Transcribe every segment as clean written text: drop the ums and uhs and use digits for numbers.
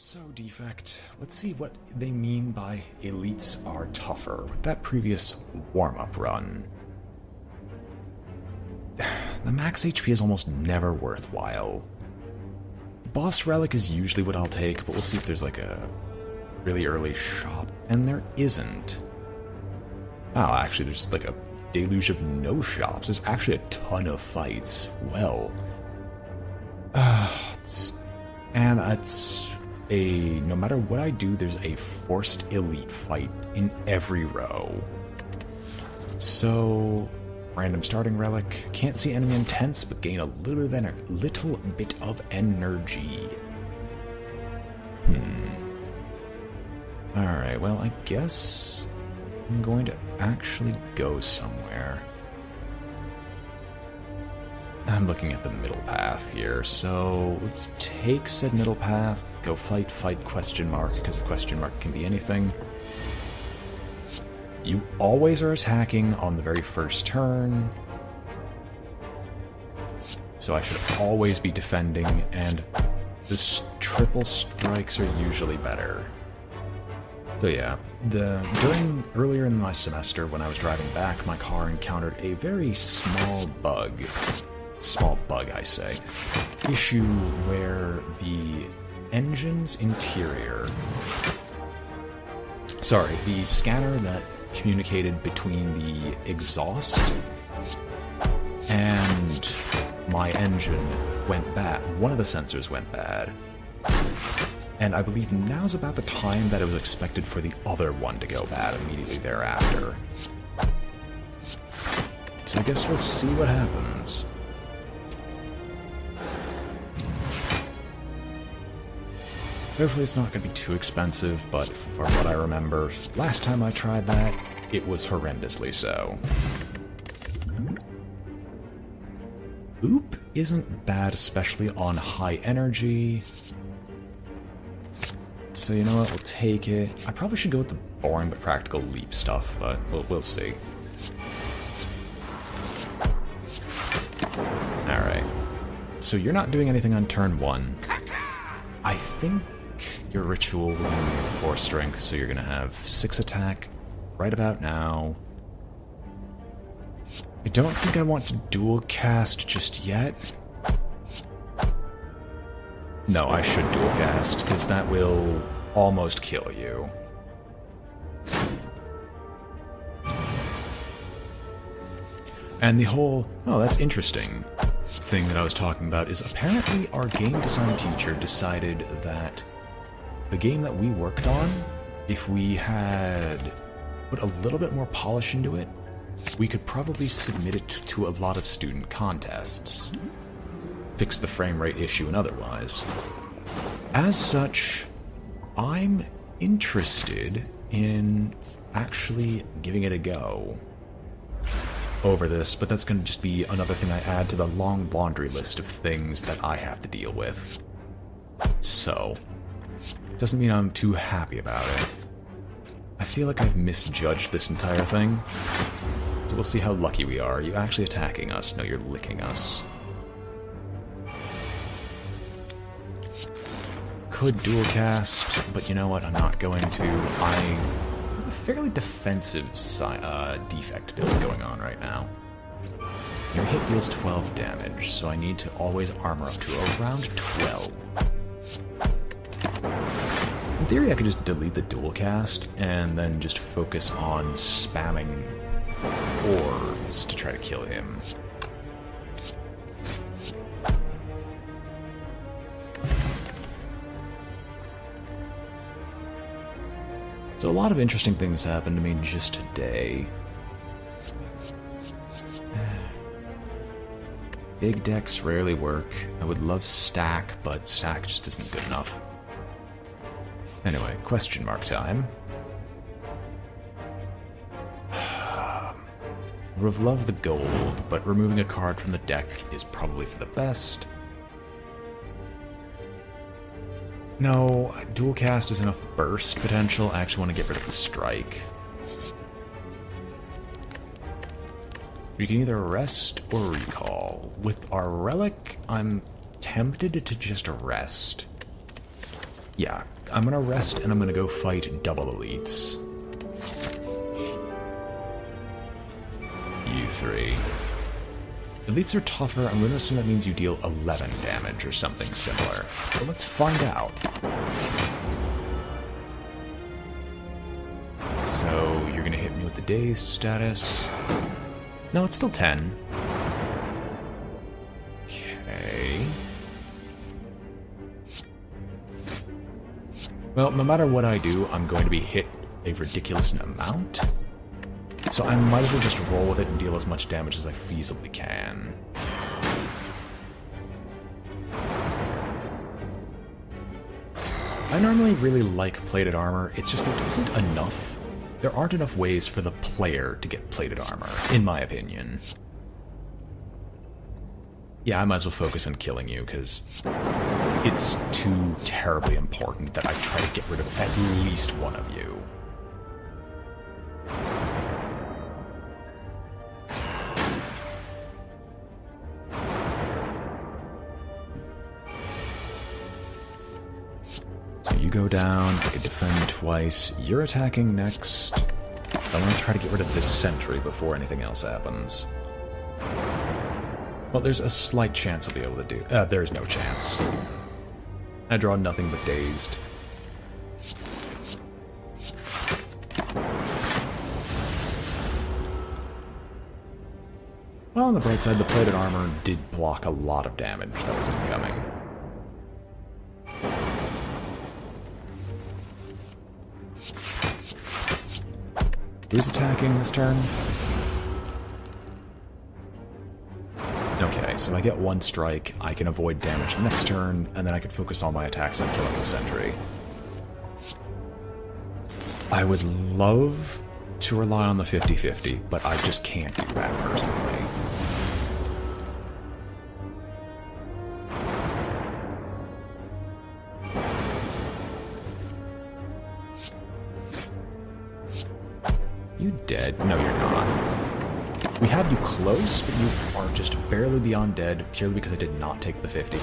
So, Defect, let's see what they mean by elites are tougher. With that previous warm-up run, the max HP is almost never worthwhile. Boss Relic is usually what I'll take, but we'll see if there's like a really early shop. And there isn't. Oh, actually there's like a deluge of no shops. There's actually a ton of fights. Well. No matter what I do, there's a forced elite fight in every row. So, random starting relic. Can't see enemy intense, but gain a little bit of energy. Alright, well, I guess I'm going to actually go somewhere. I'm looking at the middle path here, so let's take said middle path, go fight, question mark, because the question mark can be anything. You always are attacking on the very first turn, so I should always be defending, and the triple strikes are usually better. So yeah, earlier in my semester when I was driving back, my car encountered a very small bug, I say, issue where the engine's interior, the scanner that communicated between the exhaust and my engine went bad. One of the sensors went bad. And I believe now's about the time that it was expected for the other one to go bad immediately thereafter. So I guess we'll see what happens. Hopefully it's not going to be too expensive, but from what I remember, last time I tried that, it was horrendously so. Oop isn't bad, especially on high energy. So you know what, we'll take it. I probably should go with the boring but practical leap stuff, but we'll see. Alright. So you're not doing anything on turn 1. I think your ritual will give you 4 strength, so you're gonna have 6 attack right about now. I don't think I want to dual cast just yet. No, I should dual cast, because that will almost kill you. And the whole, oh, that's interesting, thing that I was talking about is apparently our game design teacher decided that the game that we worked on, if we had put a little bit more polish into it, we could probably submit it to a lot of student contests. Fix the frame rate issue and otherwise. As such, I'm interested in actually giving it a go over this, but that's going to just be another thing I add to the long laundry list of things that I have to deal with. So, doesn't mean I'm too happy about it. I feel like I've misjudged this entire thing. So we'll see how lucky we are. Are you actually attacking us? No, you're licking us. Could dual cast, but you know what? I'm not going to. I have a fairly defensive defect build going on right now. Your hit deals 12 damage, so I need to always armor up to around 12. In theory, I could just delete the dual cast and then just focus on spamming orbs to try to kill him. So a lot of interesting things happened to me just today. Big decks rarely work. I would love stack, but stack just isn't good enough. Anyway, question mark time. Would have loved the gold, but removing a card from the deck is probably for the best. No, dual cast is enough burst potential. I actually want to get rid of the strike. We can either rest or recall. With our relic, I'm tempted to just rest. Yeah, I'm gonna rest and I'm gonna go fight double elites. You three. Elites are tougher. I'm gonna assume that means you deal 11 damage or something similar. But let's find out. So, you're gonna hit me with the dazed status. No, it's still 10. Okay. Well, no matter what I do, I'm going to be hit a ridiculous amount. So I might as well just roll with it and deal as much damage as I feasibly can. I normally really like plated armor, it's just there isn't enough. There aren't enough ways for the player to get plated armor, in my opinion. Yeah, I might as well focus on killing you, because it's too terribly important that I try to get rid of at least one of you. So you go down, I defend twice, you're attacking next. I want to try to get rid of this sentry before anything else happens. Well, there's a slight chance I'll be able to do... there's no chance. I draw nothing but dazed. Well, on the bright side, the plated armor did block a lot of damage that was incoming. Who's attacking this turn? Okay, so I get one strike, I can avoid damage next turn, and then I can focus all my attacks on killing the sentry. I would love to rely on the 50-50, but I just can't do that personally. You dead? No, you're not. We had you close, but you are just barely beyond dead, purely because I did not take the 50-50.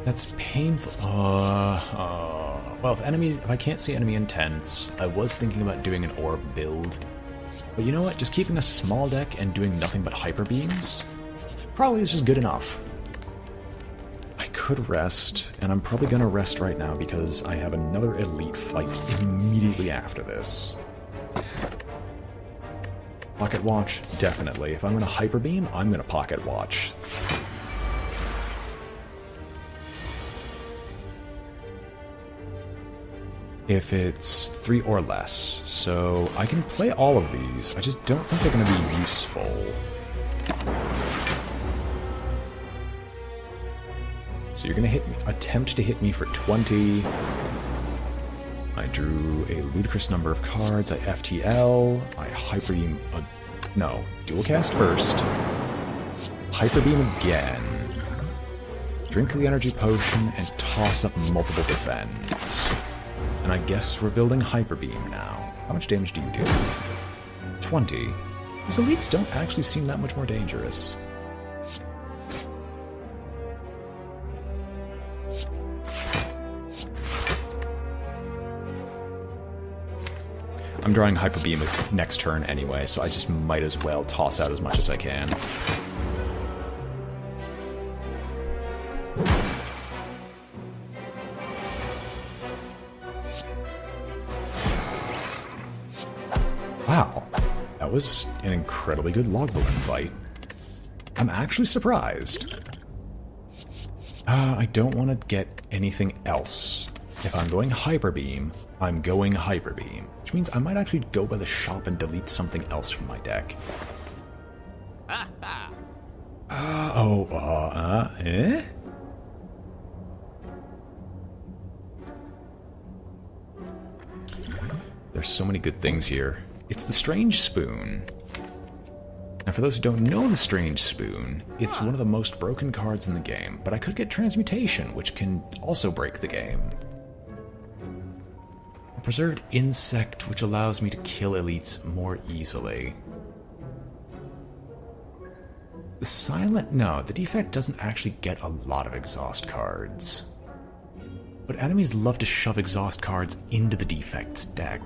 That's painful. Well, if I can't see enemy intents, I was thinking about doing an orb build. But you know what? Just keeping a small deck and doing nothing but hyper beams probably is just good enough. I could rest, and I'm probably gonna rest right now because I have another elite fight immediately after this. Pocket watch, definitely. If I'm gonna hyper beam, I'm gonna pocket watch. If it's 3 or less, so I can play all of these. I just don't think they're gonna be useful. So you're gonna hit me, attempt to hit me for 20. I drew a ludicrous number of cards. I FTL. I hyper beam. No, dual cast first. Hyper beam again. Drink the energy potion and toss up multiple defense. And I guess we're building hyper beam now. How much damage do you do? 20. These elites don't actually seem that much more dangerous. I'm drawing hyper beam next turn anyway, so I just might as well toss out as much as I can. Wow, that was an incredibly good logbook fight. I'm actually surprised. I don't want to get anything else. If I'm going hyper beam, I'm going hyper beam, which means I might actually go by the shop and delete something else from my deck. Eh? There's so many good things here. It's the Strange Spoon. Now, for those who don't know the Strange Spoon, it's one of the most broken cards in the game, but I could get Transmutation, which can also break the game. A Preserved Insect, which allows me to kill elites more easily. Silent... No, the defect doesn't actually get a lot of exhaust cards. But enemies love to shove exhaust cards into the defect's deck.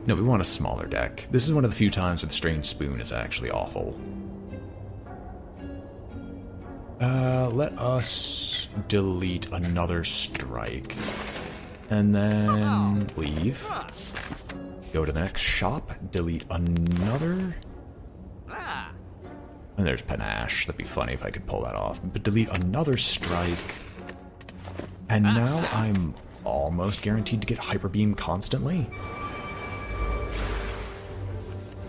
No, we want a smaller deck. This is one of the few times where the Strange Spoon is actually awful. Let us delete another strike. And then leave. Go to the next shop, delete another. And there's Panache. That'd be funny if I could pull that off. But delete another strike. And now I'm almost guaranteed to get Hyper Beam constantly.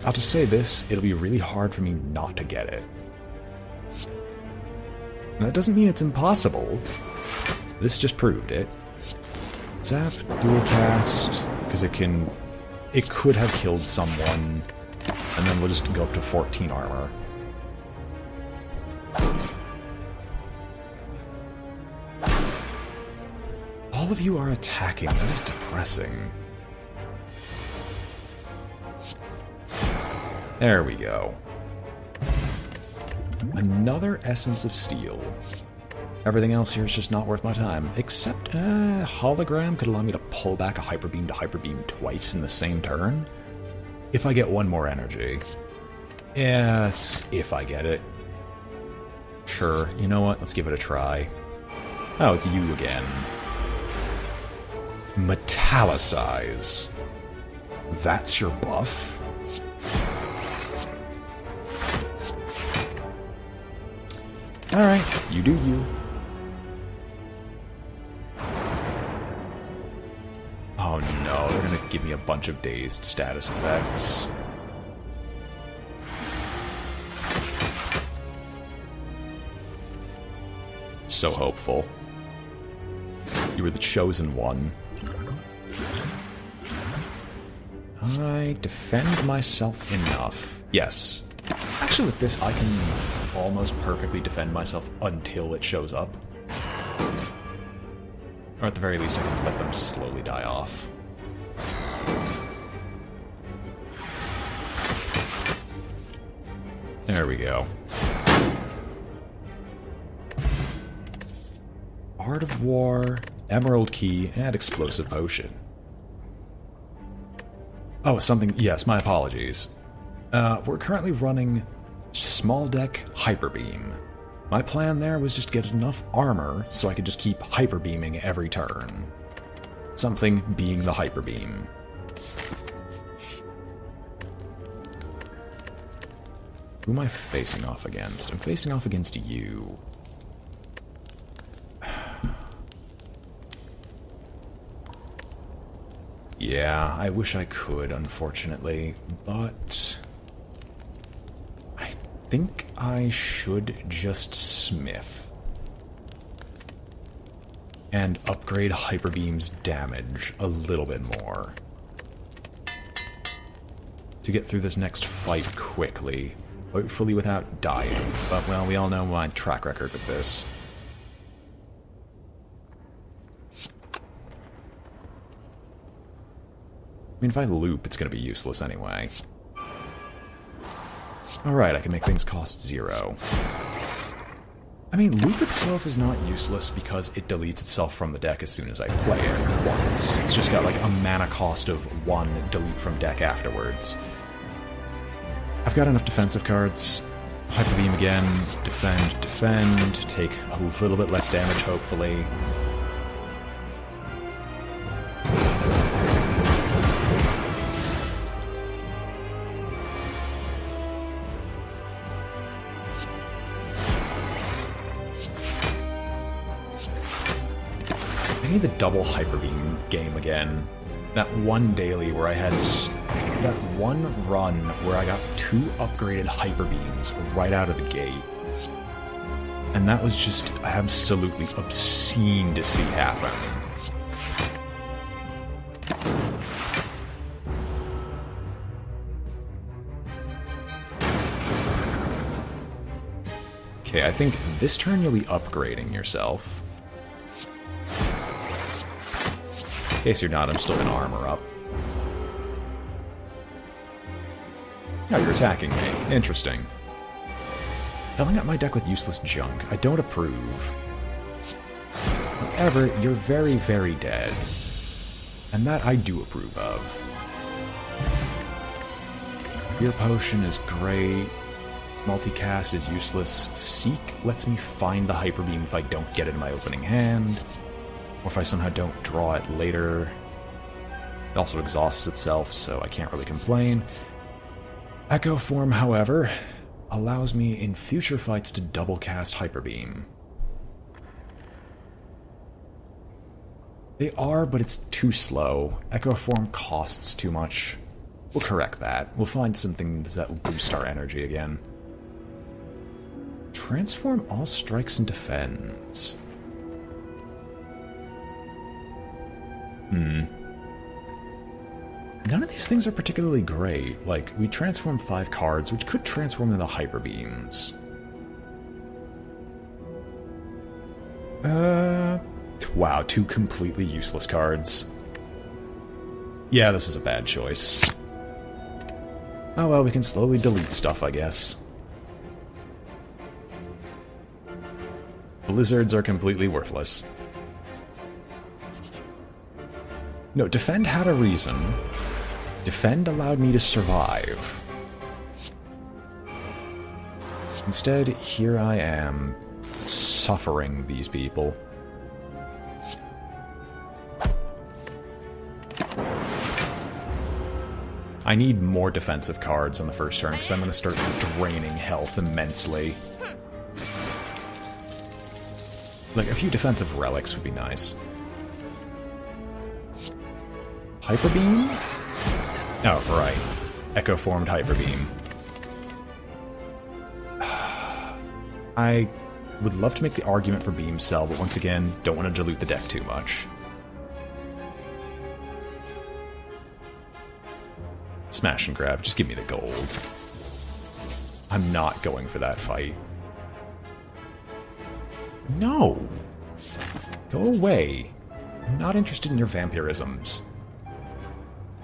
I'll just say this, it'll be really hard for me not to get it. And that doesn't mean it's impossible. This just proved it. Zap, dual cast, because it could have killed someone, and then we'll just go up to 14 armor. All of you are attacking, that is depressing. There we go. Another Essence of Steel. Everything else here is just not worth my time. Except, Hologram could allow me to pull back a Hyper Beam to Hyper Beam twice in the same turn. If I get one more energy. Yeah, it's if I get it. Sure, you know what? Let's give it a try. Oh, it's you again. Metallicize. That's your buff? Alright, you do you. Oh no, they're gonna give me a bunch of dazed status effects. So hopeful. You were the chosen one. I defend myself enough. Yes. Actually, with this, I can almost perfectly defend myself until it shows up. Or at the very least, I can let them slowly die off. There we go. Art of War, Emerald Key, and Explosive Potion. Oh, something... Yes, my apologies. We're currently running Small Deck Hyper Beam. My plan there was just get enough armor so I could just keep Hyper Beaming every turn. Something being the Hyper Beam. Who am I facing off against? I'm facing off against you. Yeah, I wish I could, unfortunately, but I think I should just smith and upgrade Hyper Beam's damage a little bit more to get through this next fight quickly, hopefully without dying, but well, we all know my track record with this. I mean, if I loop, it's going to be useless anyway. Alright, I can make things cost 0. I mean, loop itself is not useless because it deletes itself from the deck as soon as I play it once. It's just got like a mana cost of 1 delete from deck afterwards. I've got enough defensive cards. Hyper Beam again, defend, take a little bit less damage, hopefully. I need the double Hyper Beam game again. That one daily where I had... that one run where I got 2 upgraded Hyper Beams right out of the gate. And that was just absolutely obscene to see happen. Okay, I think this turn you'll be upgrading yourself. In case you're not, I'm still gonna armor up. Oh, you're attacking me. Interesting. Filling up my deck with useless junk. I don't approve. However, you're very, very dead. And that I do approve of. Your potion is great. Multicast is useless. Seek lets me find the Hyper Beam if I don't get it in my opening hand. Or if I somehow don't draw it later. It also exhausts itself, so I can't really complain. Echo Form, however, allows me in future fights to double cast Hyper Beam. They are, but it's too slow. Echo Form costs too much. We'll correct that. We'll find something that will boost our energy again. Transform all strikes and defends. None of these things are particularly great. Like, we transform 5 cards, which could transform into Hyper Beams. Wow, 2 completely useless cards. Yeah, this was a bad choice. Oh well, we can slowly delete stuff, I guess. Blizzards are completely worthless. No, Defend had a reason. Defend allowed me to survive. Instead, here I am, suffering these people. I need more defensive cards on the first turn, because I'm going to start draining health immensely. Like, a few defensive relics would be nice. Hyper Beam? Oh, right. Echo-formed Hyper Beam. I would love to make the argument for Beam Cell, but once again, don't want to dilute the deck too much. Smash and grab, just give me the gold. I'm not going for that fight. No! Go away. I'm not interested in your vampirisms.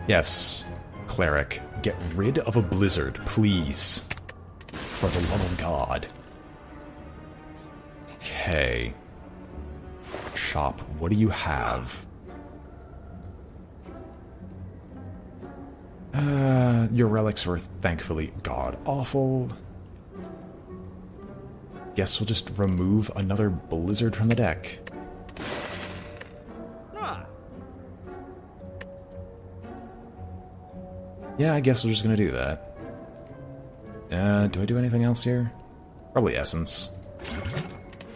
Yes, Cleric, get rid of a blizzard, please. For the love of God. Okay. Shop, what do you have? Your relics were thankfully god-awful. Guess we'll just remove another blizzard from the deck. Yeah, I guess we're just gonna do that. Do I do anything else here? Probably Essence.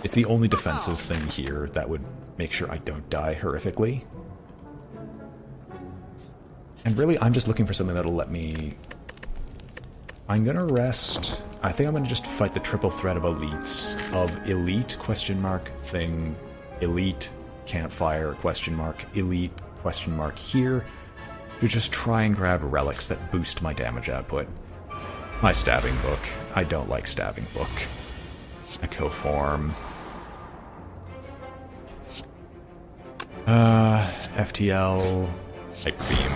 It's the only defensive thing here that would make sure I don't die horrifically. And really, I'm just looking for something that'll let me... I'm gonna rest. I think I'm gonna just fight the triple threat of elites. Of elite, question mark, thing, elite, campfire, question mark, elite, question mark here. To just try and grab relics that boost my damage output. My stabbing book. I don't like stabbing book. Echo form. FTL. Hyper beam.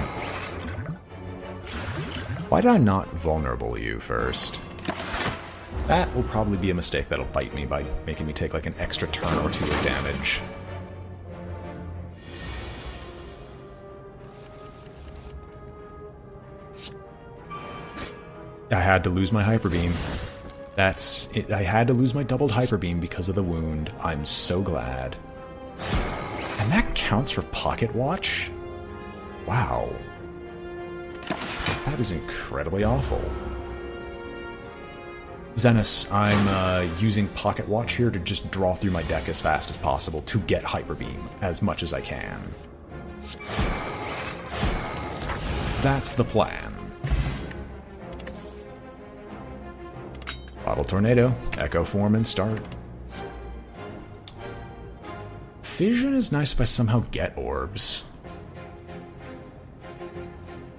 Why did I not vulnerable you first? That will probably be a mistake that'll bite me by making me take like an extra turn or 2 of damage. I had to lose my Hyper Beam. That's it. I had to lose my doubled Hyper Beam because of the wound. I'm so glad. And that counts for Pocket Watch? Wow. That is incredibly awful. Zenus, I'm using Pocket Watch here to just draw through my deck as fast as possible to get Hyper Beam as much as I can. That's the plan. Bottle Tornado, Echo Form, and start. Fission is nice if I somehow get orbs.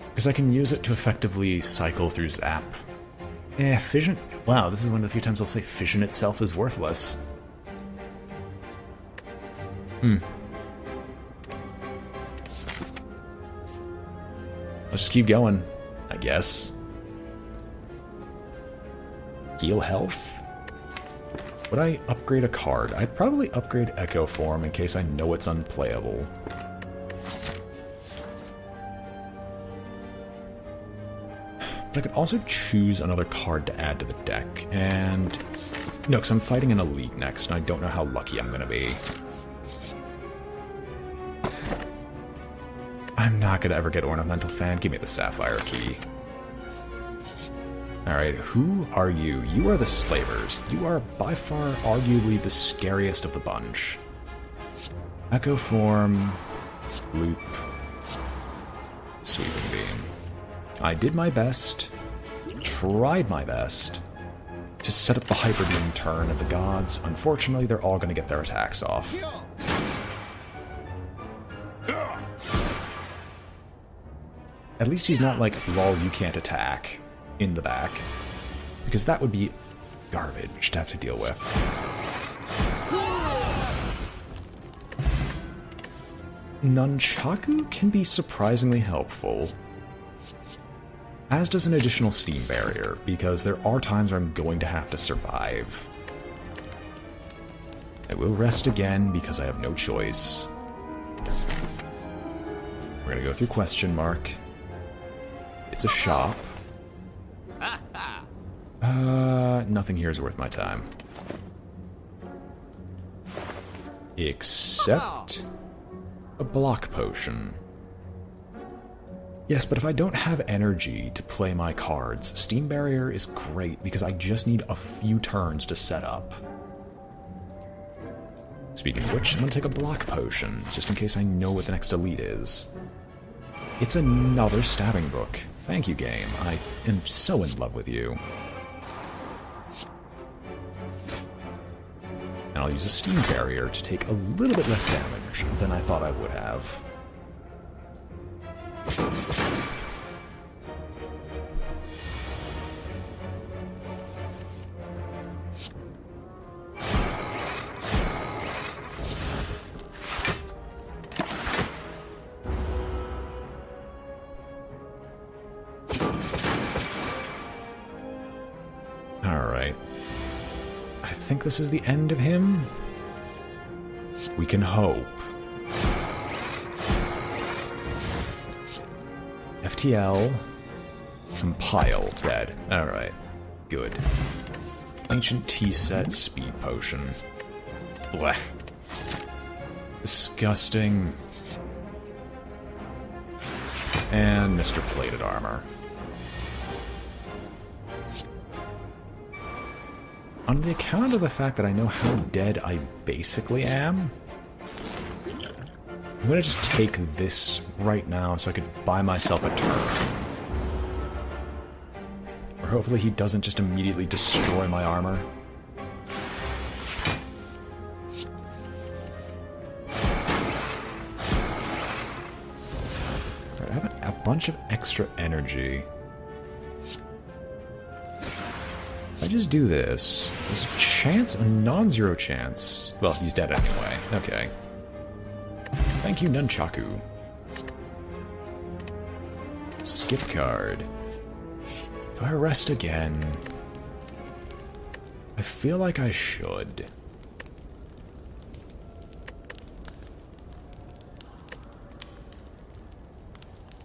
Because I can use it to effectively cycle through Zap. Fission... Wow, this is one of the few times I'll say Fission itself is worthless. Let's just keep going, I guess. Heal health? Would I upgrade a card? I'd probably upgrade Echo Form in case I know it's unplayable. But I could also choose another card to add to the deck, and... No, because I'm fighting an elite next, and I don't know how lucky I'm going to be. I'm not going to ever get Ornamental Fan. Give me the Sapphire Key. Alright, who are you? You are the Slavers. You are by far arguably the scariest of the bunch. Echo Form, Loop, Sweeping Beam. I did my best, tried my best, to set up the Hyper Beam turn of the gods. Unfortunately, they're all going to get their attacks off. At least he's not like, lol, you can't attack in the back, because that would be garbage to have to deal with. Nunchaku can be surprisingly helpful, as does an additional Steam Barrier, because there are times where I'm going to have to survive. I will rest again because I have no choice. We're gonna go through question mark. It's a shop. Nothing here is worth my time. Except a block potion. Yes, but if I don't have energy to play my cards, Steam Barrier is great because I just need a few turns to set up. Speaking of which, I'm going to take a block potion, just in case I know what the next elite is. It's another stabbing book. Thank you, game. I am so in love with you. And I'll use a Steam Barrier to take a little bit less damage than I thought I would have. Alright. I think this is the end of him. We can hope. FTL. Compile. Dead. Alright. Good. Ancient tea set. Speed potion. Blech. Disgusting. And Mr. Plated Armor. On the account of the fact that I know how dead I basically am, I'm gonna just take this right now so I could buy myself a turn. Or hopefully he doesn't just immediately destroy my armor. Alright, I have a bunch of extra energy. If I just do this, there's a chance, a non-zero chance. Well, he's dead anyway. Okay. Thank you, Nunchaku. Skip card. Do I rest again? I feel like I should.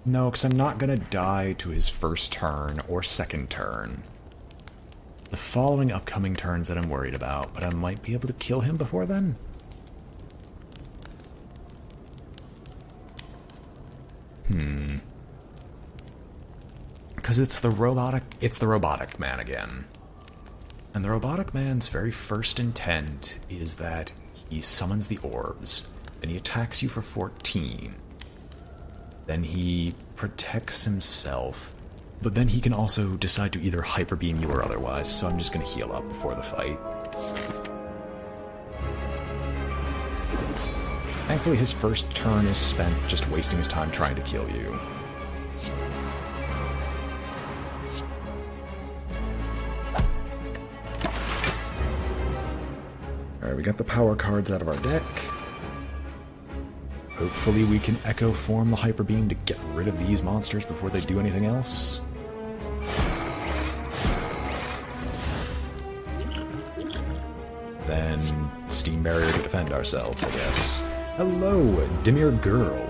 No, because I'm not gonna die to his first turn or second turn. The following upcoming turns that I'm worried about, but I might be able to kill him before then. Because it's the robotic man again. And the robotic man's very first intent is that he summons the orbs, and he attacks you for 14. Then he protects himself, but then he can also decide to either Hyper Beam you or otherwise, so I'm just going to heal up before the fight. Thankfully his first turn is spent just wasting his time trying to kill you. Alright, we got the power cards out of our deck. Hopefully we can Echo Form the Hyper Beam to get rid of these monsters before they do anything else. then Steam Barrier to defend ourselves, I guess. Hello, Dimir Girl.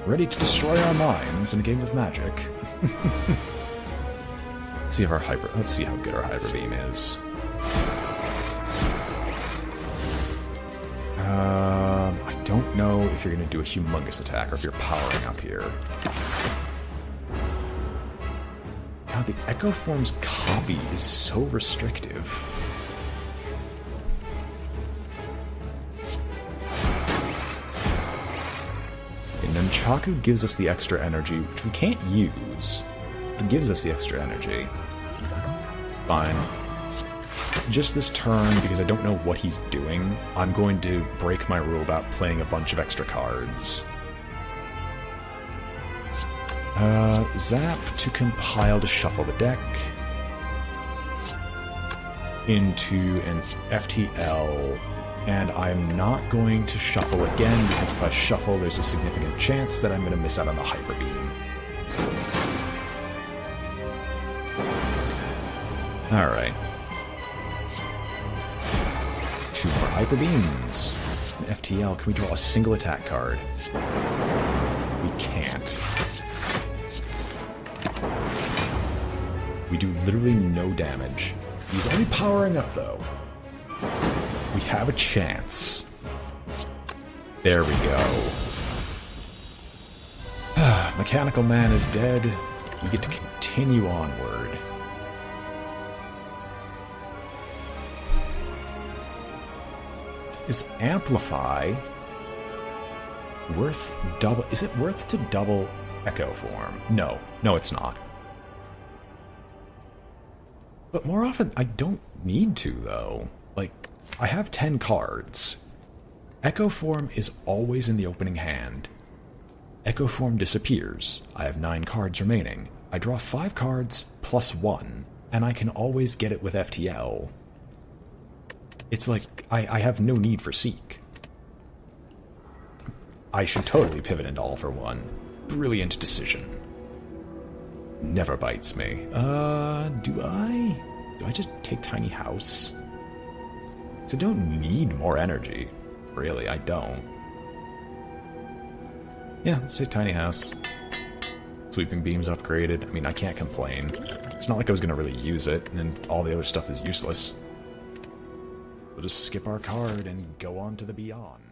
Ready to destroy our minds in a game of magic. Let's see if let's see how good our Hyper Beam is. I don't know if you're going to do a humongous attack or if you're powering up here. God, the Echo Form's copy is so restrictive. Okay, Nunchaku gives us the extra energy, which we can't use. It gives us the extra energy. Fine. Just this turn, because I don't know what he's doing, I'm going to break my rule about playing a bunch of extra cards. Zap to compile to shuffle the deck into an FTL, and I'm not going to shuffle again, because if I shuffle, there's a significant chance that I'm going to miss out on the Hyper Beam. Alright. 2 more Hyper Beams. An FTL, can we draw a single attack card? We can't. We do literally no damage. He's only powering up, though. We have a chance. There we go. Mechanical Man is dead. We get to continue onward. Is Amplify worth double? Is it worth to double Echo Form? No. No, it's not. But more often, I don't need to, though. Like, I have 10 cards. Echo Form is always in the opening hand. Echo Form disappears. I have 9 cards remaining. I draw 5 cards plus 1, and I can always get it with FTL. It's like, I have no need for Seek. I should totally pivot into All for One. Brilliant decision. Never bites me. Do I? Do I just take Tiny House? Because I don't need more energy. Really, I don't. Yeah, let's take Tiny House. Sweeping Beam's upgraded. I mean, I can't complain. It's not like I was going to really use it, and then all the other stuff is useless. We'll just skip our card and go on to the beyond.